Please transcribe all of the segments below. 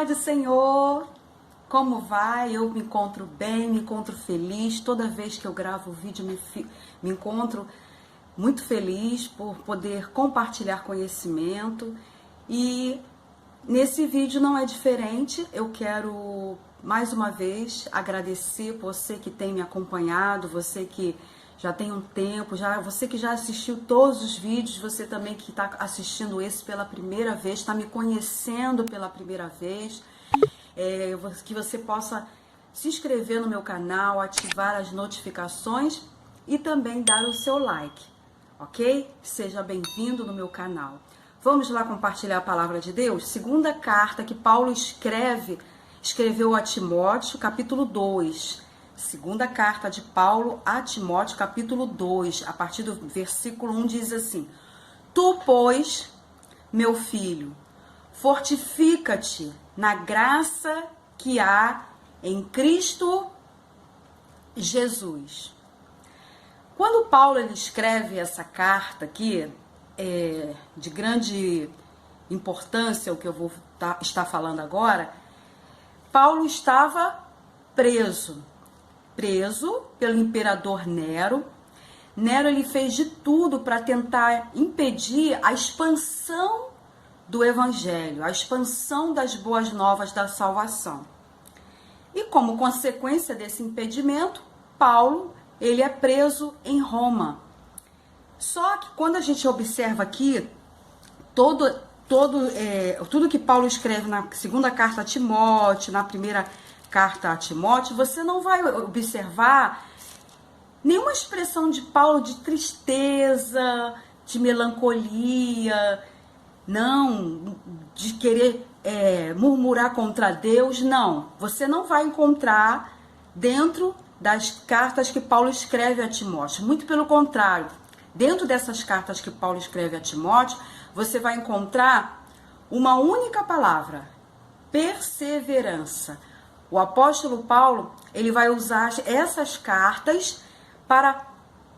tarde, Senhor. Como vai? Eu me encontro bem, me encontro feliz. Toda vez que eu gravo o vídeo, me encontro muito feliz por poder compartilhar conhecimento. E nesse vídeo não é diferente. Eu quero, mais uma vez, agradecer você que tem me acompanhado, você que já tem um tempo, você que já assistiu todos os vídeos, você também que está assistindo esse pela primeira vez, está me conhecendo pela primeira vez, que você possa se inscrever no meu canal, ativar as notificações e também dar o seu like, ok? Seja bem-vindo no meu canal. Vamos lá compartilhar a palavra de Deus? Segunda carta que Paulo escreveu a Timóteo, capítulo 2. Segunda carta de Paulo a Timóteo, capítulo 2, a partir do versículo 1, diz assim: Tu, pois, meu filho, fortifica-te na graça que há em Cristo Jesus. Quando Paulo ele escreve essa carta aqui, de grande importância, o que eu vou estar falando agora, Paulo estava preso pelo imperador Nero. Nero ele fez de tudo para tentar impedir a expansão do evangelho, a expansão das boas novas da salvação. E como consequência desse impedimento, Paulo ele é preso em Roma. Só que quando a gente observa aqui tudo que Paulo escreve na segunda carta a Timóteo, na primeira carta a Timóteo, você não vai observar nenhuma expressão de Paulo de tristeza, de melancolia, não, de querer murmurar contra Deus, não. Você não vai encontrar dentro das cartas que Paulo escreve a Timóteo. Muito pelo contrário, dentro dessas cartas que Paulo escreve a Timóteo, você vai encontrar uma única palavra: perseverança. O apóstolo Paulo, ele vai usar essas cartas para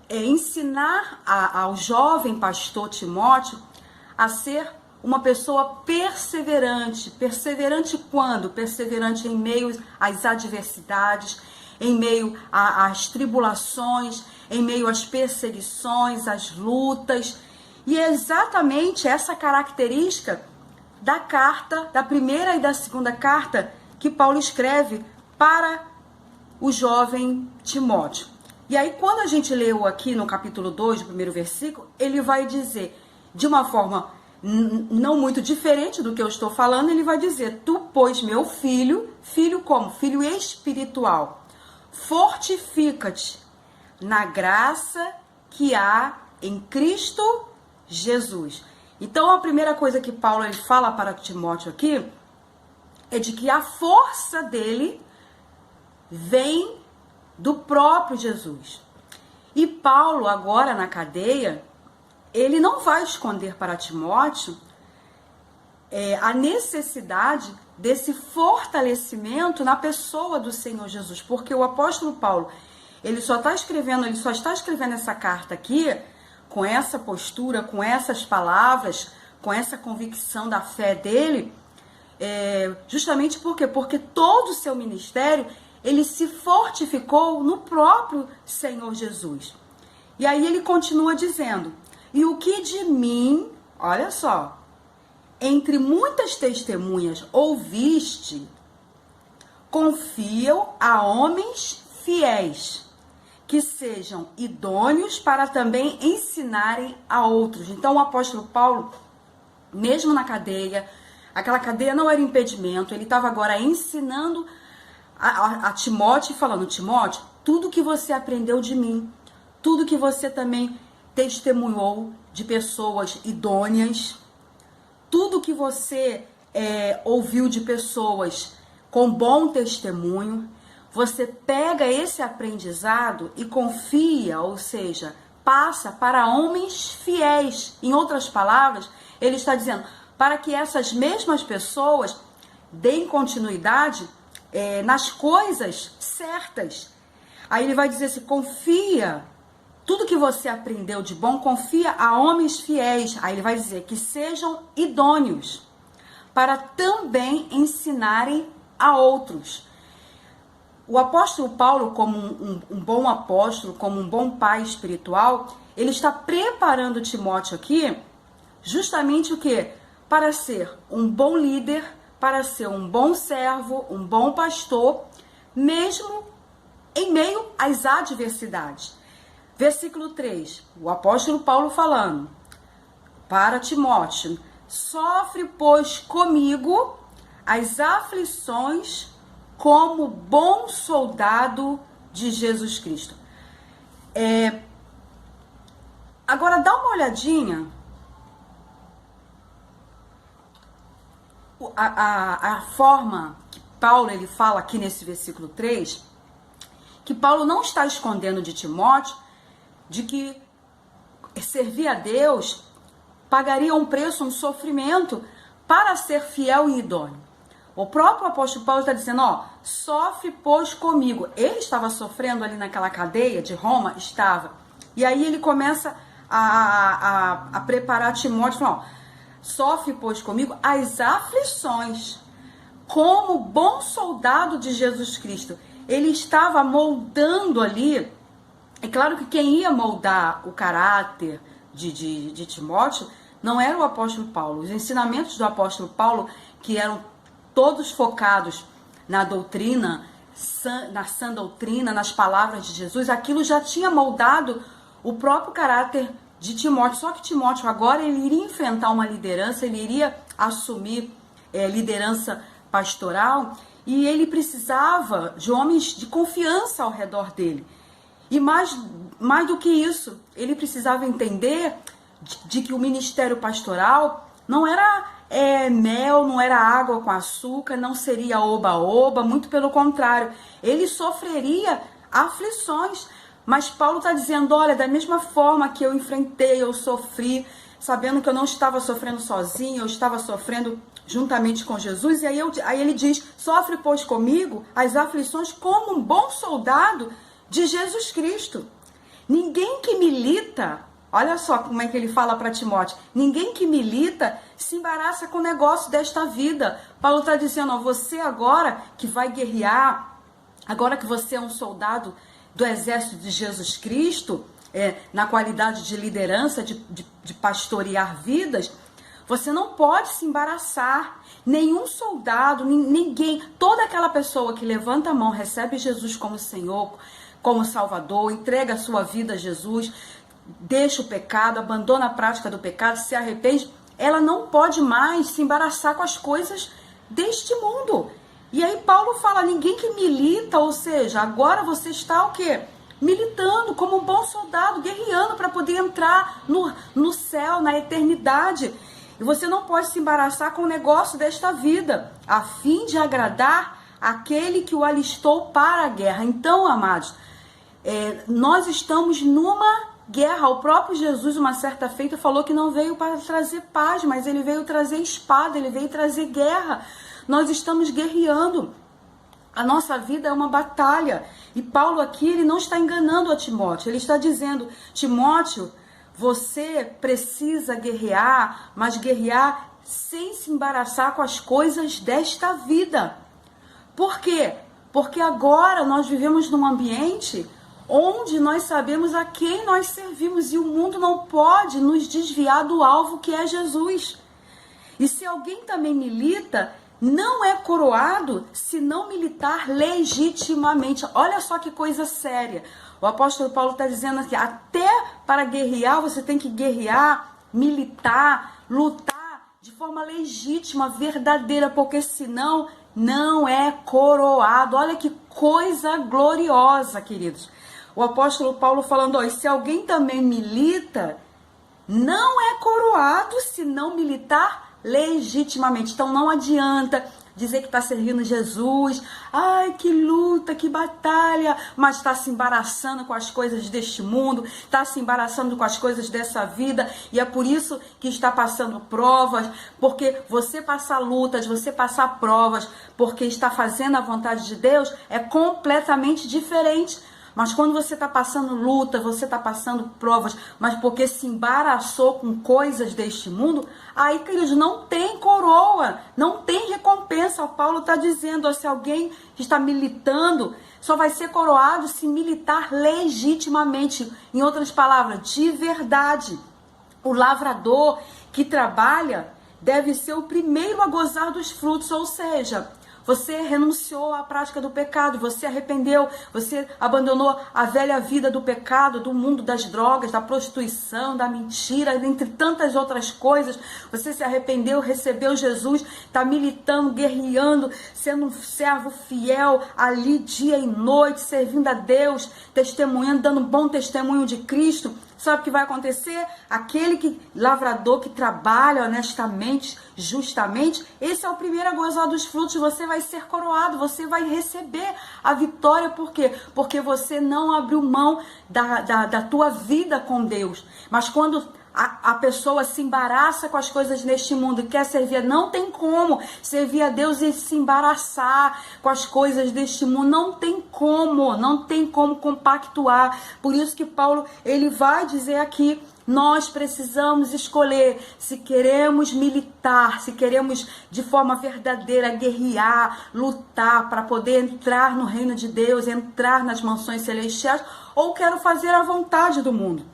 ensinar ao jovem pastor Timóteo a ser uma pessoa perseverante. Perseverante quando? Perseverante em meio às adversidades, em meio às tribulações, em meio às perseguições, às lutas. E é exatamente essa característica da carta, da primeira e da segunda carta, que Paulo escreve para o jovem Timóteo. E aí, quando a gente leu aqui no capítulo 2, do primeiro versículo, ele vai dizer, de uma forma não muito diferente do que eu estou falando, ele vai dizer: Tu, pois, meu filho, filho como? Filho espiritual, fortifica-te na graça que há em Cristo Jesus. Então, a primeira coisa que Paulo ele fala para Timóteo aqui é de que a força dele vem do próprio Jesus. E Paulo, agora na cadeia, ele não vai esconder para Timóteo a necessidade desse fortalecimento na pessoa do Senhor Jesus. Porque o apóstolo Paulo, ele só está escrevendo essa carta aqui com essa postura, com essas palavras, com essa convicção da fé dele, justamente por quê? Porque todo o seu ministério, ele se fortificou no próprio Senhor Jesus. E aí ele continua dizendo: E o que de mim, olha só, entre muitas testemunhas ouviste, confia-o a homens fiéis, que sejam idôneos para também ensinarem a outros. Então o apóstolo Paulo, mesmo na cadeia, aquela cadeia não era impedimento, ele estava agora ensinando a Timóteo e falando: Timóteo, tudo que você aprendeu de mim, tudo que você também testemunhou de pessoas idôneas, tudo que você ouviu de pessoas com bom testemunho, você pega esse aprendizado e confia, ou seja, passa para homens fiéis. Em outras palavras, ele está dizendo para que essas mesmas pessoas deem continuidade nas coisas certas. Aí ele vai dizer assim: confia, tudo que você aprendeu de bom, confia a homens fiéis. Aí ele vai dizer que sejam idôneos para também ensinarem a outros. O apóstolo Paulo, como um bom apóstolo, como um bom pai espiritual, ele está preparando Timóteo aqui justamente o quê? Para ser um bom líder, para ser um bom servo, um bom pastor, mesmo em meio às adversidades. Versículo 3, o apóstolo Paulo falando para Timóteo: sofre, pois, comigo as aflições como bom soldado de Jesus Cristo. Agora dá uma olhadinha a forma que Paulo ele fala aqui nesse versículo 3, que Paulo não está escondendo de Timóteo de que servir a Deus pagaria um preço, um sofrimento para ser fiel e idôneo. O próprio apóstolo Paulo está dizendo, sofre, pois, comigo. Ele estava sofrendo ali naquela cadeia de Roma? Estava. E aí ele começa a preparar Timóteo, falando, sofre, pois, comigo as aflições, como bom soldado de Jesus Cristo. Ele estava moldando ali. É claro que quem ia moldar o caráter de Timóteo não era o apóstolo Paulo. Os ensinamentos do apóstolo Paulo, que eram todos focados na doutrina, na sã doutrina, nas palavras de Jesus, aquilo já tinha moldado o próprio caráter de Timóteo. Só que Timóteo agora ele iria enfrentar uma liderança, ele iria assumir liderança pastoral, e ele precisava de homens de confiança ao redor dele. E mais do que isso, ele precisava entender de que o ministério pastoral não era mel, não era água com açúcar, não seria oba-oba, muito pelo contrário, ele sofreria aflições. Mas Paulo está dizendo, olha, da mesma forma que eu enfrentei, eu sofri, sabendo que eu não estava sofrendo sozinho, eu estava sofrendo juntamente com Jesus, e aí ele diz, sofre, pois, comigo as aflições como um bom soldado de Jesus Cristo. Ninguém que milita, olha só como é que ele fala para Timóteo, ninguém que milita se embaraça com o negócio desta vida. Paulo está dizendo, você agora que vai guerrear, agora que você é um soldado do exército de Jesus Cristo, na qualidade de liderança, de pastorear vidas, você não pode se embaraçar. Nenhum soldado, ninguém, toda aquela pessoa que levanta a mão, recebe Jesus como Senhor, como Salvador, entrega a sua vida a Jesus, deixa o pecado, abandona a prática do pecado, se arrepende, ela não pode mais se embaraçar com as coisas deste mundo. E aí Paulo fala, ninguém que milita, ou seja, agora você está o quê? Militando como um bom soldado, guerreando para poder entrar no céu, na eternidade. E você não pode se embaraçar com o negócio desta vida, a fim de agradar aquele que o alistou para a guerra. Então, amados, nós estamos numa guerra. O próprio Jesus, uma certa feita, falou que não veio para trazer paz, mas ele veio trazer espada, ele veio trazer guerra. Nós estamos guerreando. A nossa vida é uma batalha. E Paulo aqui, ele não está enganando a Timóteo. Ele está dizendo, Timóteo, você precisa guerrear, mas guerrear sem se embaraçar com as coisas desta vida. Por quê? Porque agora nós vivemos num ambiente onde nós sabemos a quem nós servimos, e o mundo não pode nos desviar do alvo que é Jesus. E se alguém também milita, não é coroado se não militar legitimamente. Olha só que coisa séria. O apóstolo Paulo está dizendo que até para guerrear, você tem que guerrear, militar, lutar de forma legítima, verdadeira, porque senão não é coroado. Olha que coisa gloriosa, queridos. O apóstolo Paulo falando, se alguém também milita, não é coroado se não militar legitimamente. Então não adianta dizer que está servindo Jesus, ai que luta, que batalha, mas está se embaraçando com as coisas deste mundo, está se embaraçando com as coisas dessa vida, e é por isso que está passando provas, porque você passar lutas, você passar provas, porque está fazendo a vontade de Deus, é completamente diferente. Mas quando você está passando luta, você está passando provas, mas porque se embaraçou com coisas deste mundo, aí, queridos, não tem coroa, não tem recompensa. O Paulo está dizendo, ó, se alguém está militando, só vai ser coroado se militar legitimamente. Em outras palavras, de verdade. O lavrador que trabalha deve ser o primeiro a gozar dos frutos, ou seja, você renunciou à prática do pecado, você arrependeu, você abandonou a velha vida do pecado, do mundo das drogas, da prostituição, da mentira, entre tantas outras coisas. Você se arrependeu, recebeu Jesus, está militando, guerreando, sendo um servo fiel ali dia e noite, servindo a Deus, testemunhando, dando um bom testemunho de Cristo. Sabe o que vai acontecer? Aquele lavrador que trabalha honestamente, justamente, esse é o primeiro a gozar dos frutos. Você vai ser coroado, você vai receber a vitória. Por quê? Porque você não abriu mão da tua vida com Deus. Mas quando a pessoa se embaraça com as coisas neste mundo e quer servir, não tem como servir a Deus e se embaraçar com as coisas deste mundo, não tem como compactuar. Por isso que Paulo, ele vai dizer aqui, nós precisamos escolher se queremos militar, se queremos de forma verdadeira guerrear, lutar para poder entrar no reino de Deus, entrar nas mansões celestiais, ou quero fazer a vontade do mundo.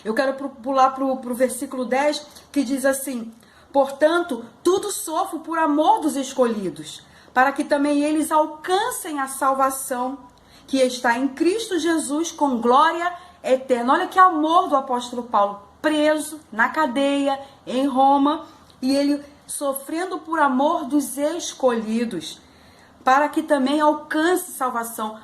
Eu quero pular para o versículo 10, que diz assim: portanto, tudo sofro por amor dos escolhidos, para que também eles alcancem a salvação que está em Cristo Jesus com glória eterna. Olha que amor do apóstolo Paulo, preso na cadeia em Roma, e ele sofrendo por amor dos escolhidos, para que também alcance salvação.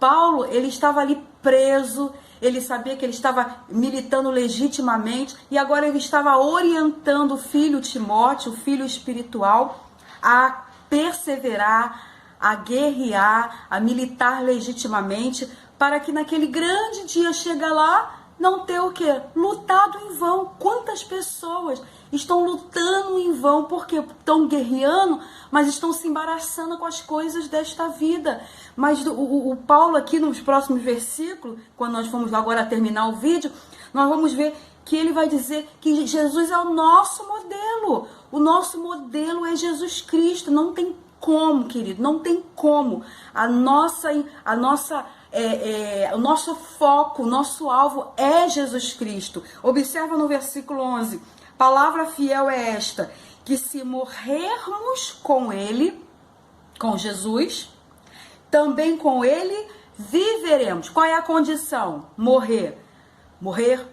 Paulo, ele estava ali preso, ele sabia que ele estava militando legitimamente e agora ele estava orientando o filho Timóteo, o filho espiritual, a perseverar, a guerrear, a militar legitimamente, para que naquele grande dia chega lá, não ter o quê? Lutado em vão. Quantas pessoas estão lutando em vão porque estão guerreando, mas estão se embaraçando com as coisas desta vida. Mas o Paulo aqui nos próximos versículos, quando nós formos agora terminar o vídeo, nós vamos ver que ele vai dizer que Jesus é o nosso modelo. O nosso modelo é Jesus Cristo. Não tem como, querido, não tem como. O nosso foco, o nosso alvo é Jesus Cristo. Observa no versículo 11. Palavra fiel é esta, que se morrermos com Ele, com Jesus, também com Ele viveremos. Qual é a condição? Morrer. Morrer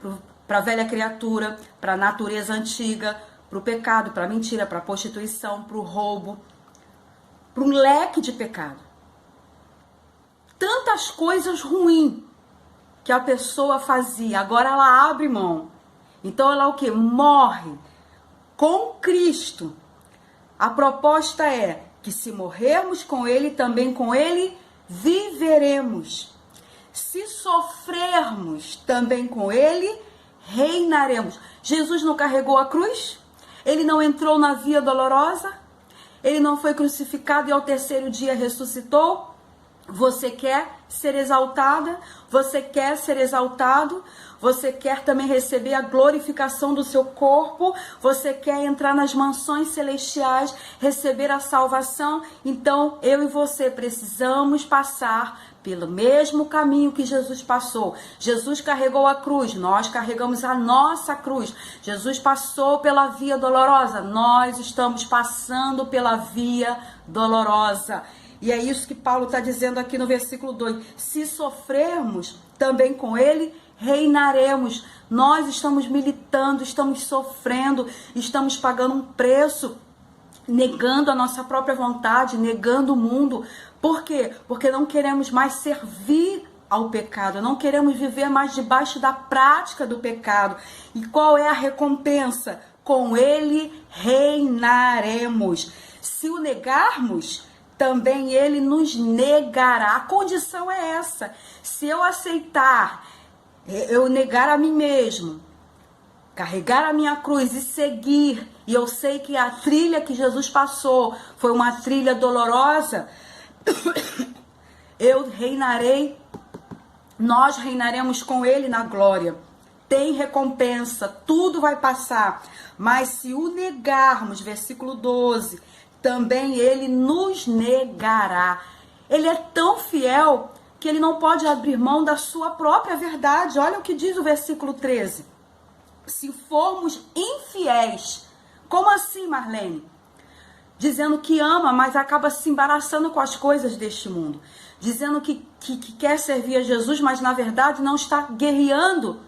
para a velha criatura, para a natureza antiga, para o pecado, para a mentira, para a prostituição, para o roubo, para um leque de pecado. Tantas coisas ruins que a pessoa fazia, agora ela abre mão. Então ela o quê? Morre com Cristo. A proposta é que se morrermos com Ele, também com Ele viveremos. Se sofrermos também com Ele, reinaremos. Jesus não carregou a cruz? Ele não entrou na via dolorosa? Ele não foi crucificado e ao terceiro dia ressuscitou? Você quer ser exaltada? Você quer ser exaltado? Você quer também receber a glorificação do seu corpo? Você quer entrar nas mansões celestiais, receber a salvação? Então, eu e você precisamos passar pelo mesmo caminho que Jesus passou. Jesus carregou a cruz, nós carregamos a nossa cruz. Jesus passou pela via dolorosa, nós estamos passando pela via dolorosa. E é isso que Paulo está dizendo aqui no versículo 2. Se sofrermos também com Ele, reinaremos. Nós estamos militando, estamos sofrendo, estamos pagando um preço, negando a nossa própria vontade, negando o mundo. Por quê? Porque não queremos mais servir ao pecado, não queremos viver mais debaixo da prática do pecado. E qual é a recompensa? Com Ele reinaremos. Se o negarmos, também Ele nos negará. A condição é essa. Se eu aceitar, eu negar a mim mesmo, carregar a minha cruz e seguir, e eu sei que a trilha que Jesus passou foi uma trilha dolorosa, eu reinarei nós reinaremos com ele na glória. Tem recompensa, tudo vai passar. Mas se o negarmos, versículo 12, também ele nos negará. Ele é tão fiel que ele não pode abrir mão da sua própria verdade. Olha o que diz o versículo 13. Se formos infiéis, como assim, Marlene? Dizendo que ama, mas acaba se embaraçando com as coisas deste mundo. Dizendo que quer servir a Jesus, mas na verdade não está guerreando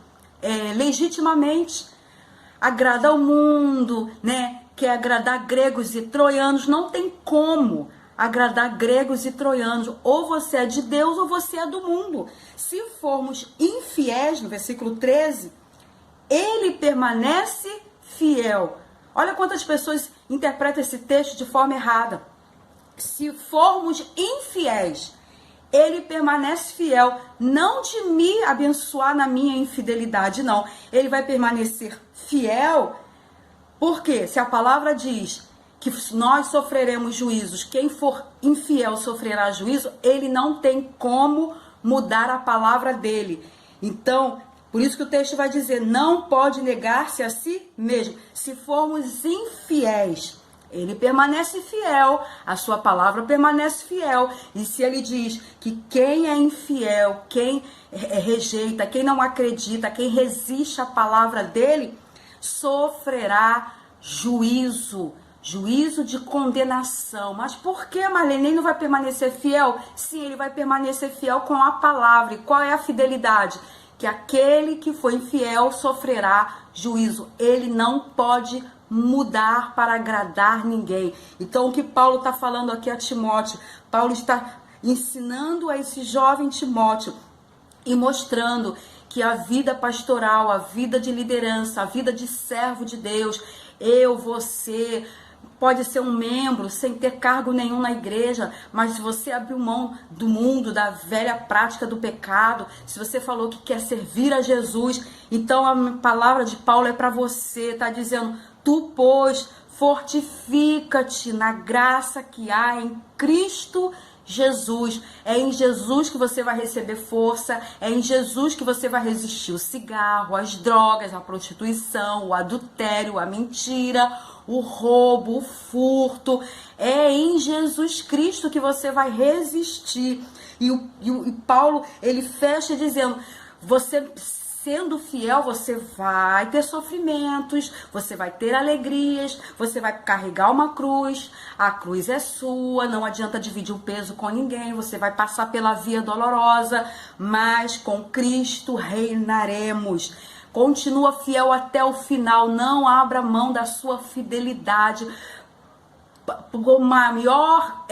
legitimamente. Agrada ao mundo, né? Quer agradar gregos e troianos. Não tem como agradar gregos e troianos. Ou você é de Deus ou você é do mundo. Se formos infiéis, no versículo 13, ele permanece fiel. Olha quantas pessoas interpretam esse texto de forma errada. Se formos infiéis, ele permanece fiel. Não de me abençoar na minha infidelidade, não. Ele vai permanecer fiel. Porque se a palavra diz que nós sofreremos juízos, quem for infiel sofrerá juízo, ele não tem como mudar a palavra dele. Então, por isso que o texto vai dizer, não pode negar-se a si mesmo. Se formos infiéis, ele permanece fiel, a sua palavra permanece fiel. E se ele diz que quem é infiel, quem rejeita, quem não acredita, quem resiste à palavra dele, sofrerá juízo. Juízo de condenação. Mas por que, Marlene, ele não vai permanecer fiel? Sim, ele vai permanecer fiel com a palavra. E qual é a fidelidade? Que aquele que foi infiel sofrerá juízo. Ele não pode mudar para agradar ninguém. Então, o que Paulo está falando aqui a Timóteo? Paulo está ensinando a esse jovem Timóteo e mostrando que a vida pastoral, a vida de liderança, a vida de servo de Deus, você pode ser um membro sem ter cargo nenhum na igreja, mas se você abriu mão do mundo, da velha prática do pecado, se você falou que quer servir a Jesus, então a palavra de Paulo é para você, está dizendo, tu, pois, fortifica-te na graça que há em Cristo Jesus. É em Jesus que você vai receber força, é em Jesus que você vai resistir o cigarro, as drogas, a prostituição, o adultério, a mentira, o roubo, o furto. É em Jesus Cristo que você vai resistir. E Paulo, ele fecha dizendo, você sendo fiel, você vai ter sofrimentos, você vai ter alegrias, você vai carregar uma cruz, a cruz é sua, não adianta dividir o peso com ninguém, você vai passar pela via dolorosa, mas com Cristo reinaremos. Continua fiel até o final, não abra mão da sua fidelidade. Por maior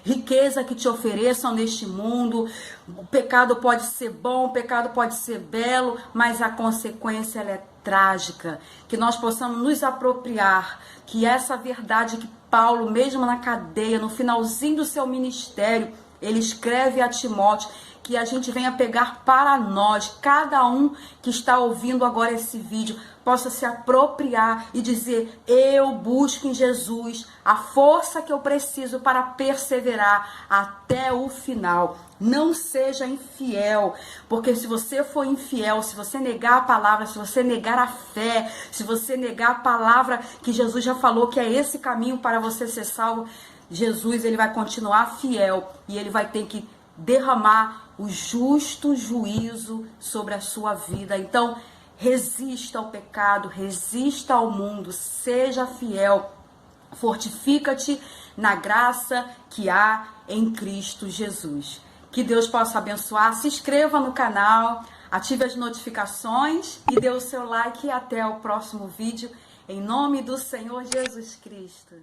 riqueza que te ofereçam neste mundo, o pecado pode ser bom, o pecado pode ser belo, mas a consequência ela é trágica. Que nós possamos nos apropriar, que essa verdade que Paulo, mesmo na cadeia, no finalzinho do seu ministério, ele escreve a Timóteo, que a gente venha pegar para nós, cada um que está ouvindo agora esse vídeo, possa se apropriar e dizer, eu busco em Jesus a força que eu preciso para perseverar até o final. Não seja infiel, porque se você for infiel, se você negar a palavra, se você negar a fé, se você negar a palavra que Jesus já falou que é esse caminho para você ser salvo, Jesus ele vai continuar fiel e ele vai ter que derramar o justo juízo sobre a sua vida. Então, resista ao pecado, resista ao mundo, seja fiel, fortifica-te na graça que há em Cristo Jesus. Que Deus possa abençoar, se inscreva no canal, ative as notificações e dê o seu like e até o próximo vídeo, em nome do Senhor Jesus Cristo.